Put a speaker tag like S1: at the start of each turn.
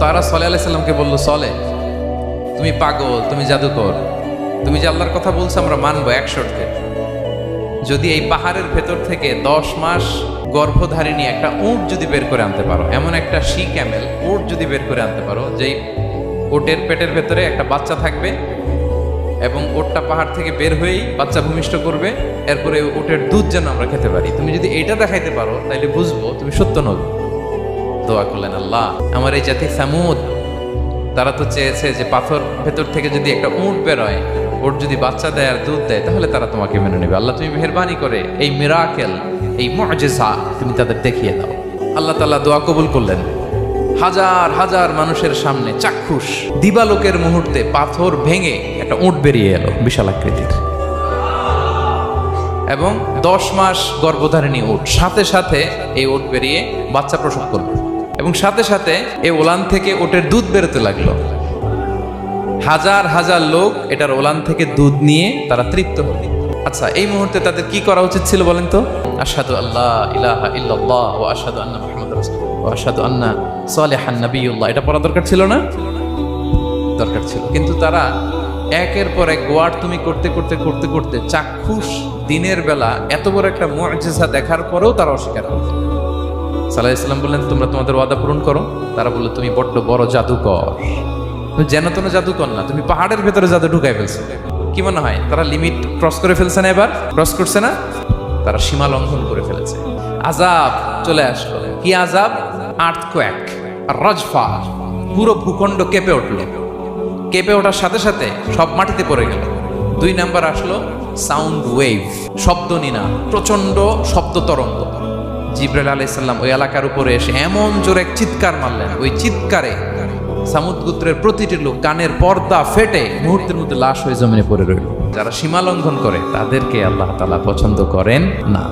S1: তারা সলে আলাইহিস সালামকে বললো, সলে তুমি পাগল, তুমি জাদুকর, তুমি যে আল্লাহর কথা বলছো আমরা মানবো এক শর্তে, যদি এই পাহাড়ের ভেতর থেকে 10 মাস গর্ভধারিণী একটা উট যদি বের করে আনতে পারো, এমন একটা শি ক্যামেল উট যদি বের করে আনতে পারো, যেই উটের পেটের ভেতরে একটা বাচ্চা থাকবে এবং উটটা পাহাড় থেকে বের হয়েই বাচ্চা ভূমিষ্ঠ করবে, এরপরে উটের দুধ যেন আমরা খেতে পারি, তুমি যদি এটা দেখাইতে পারো তাহলে বুঝবো তুমি সত্য নবী। দোয়া করলেন, আল্লাহ আমার এই জাতি সামুদ, তারা তো চেয়েছে যে পাথর ভেতর থেকে যদি একটা উট বেরোয়, ওর যদি বাচ্চা দেয় আর দুধ দেয় তাহলে তারা তোমাকে মেনে নেবে। আল্লাহ তুমি মেহেরবানি করে এই মিরাকেল, এই মুআজিজা তুমি তাদের দেখিয়ে দাও। আল্লাহ তাআলা দোয়া কবুল করলেন। হাজার হাজার মানুষের সামনে চাক্ষুষ দিবালোকের মুহূর্তে পাথর ভেঙে একটা উট বেরিয়ে এলো বিশাল আকৃতির, এবং 10 মাস গর্ভধারিণী উট, সাথে সাথে এই উট বেরিয়ে বাচ্চা প্রসব করলো এবং সাথে সাথে এই ওলান থেকে উটের দুধ বেরোতে লাগলো। হাজার হাজার লোক এটার ওলান থেকে দুধ নিয়ে তারা তৃপ্ত হল। আচ্ছা, এই মুহূর্তে তাদের কি করা উচিত ছিল বলেন তো? আশহাদু আল্লা ইলাহা ইল্লাল্লাহ ওয়া আশহাদু আন্না মুহাম্মাদুর রাসূলুল্লাহ ওয়া আশহাদু আন্না সালিহান নাবিয়ুল্লাহ, এটা পড়া দরকার ছিল না? দরকার ছিল। কিন্তু তারা একের পর এক গোয়ার তুমি করতে করতে করতে করতে চাক্ষুষ দিনের বেলা এত বড় একটা মুআজিজা দেখার পরেও তারা অস্বীকার করল। সাল্লাল্লাহু আলাইহি ওয়াসাল্লাম বললেন, তোমরা তোমাদের ওয়াদা পূরণ করো। তারা বলল, তুমি বড্ড বড় জাদুকর, তুমি যেন তেন জাদুকর না, তুমি পাহাড়ের ভেতরে জাদু ঢুকাই ফেলছো। কি মনে হয় তারা লিমিট ক্রস করে ফেলছে না? এবার ক্রস করছে না? তারা সীমা লঙ্ঘন করে ফেলেছে। আযাব চলে আসলো। কি আযাব? আর্থকোয়েক আর রাজফা, পুরো ভূখণ্ড কেঁপে উঠলো। কেঁপে ওঠার সাথে সাথে সব মাটিতে পড়ে গেল। 2 নাম্বার আসলো সাউন্ড ওয়েভ, শব্দ নিনা, প্রচন্ড শব্দ তরঙ্গ। জিবরাইল আলাইহিস সালাম ওই এলাকার উপরে এসে এমন জোরে এক চিৎকার মারলেন, ওই চিৎকারে সামুদ গোত্রের প্রতিটি লোক কানের পর্দা ফেটে মুহূর্তের মধ্যে লাশ হয়ে জমিনে পড়ে রইল। যারা সীমা লঙ্ঘন করে তাদেরকে আল্লাহ তাআলা পছন্দ করেন না।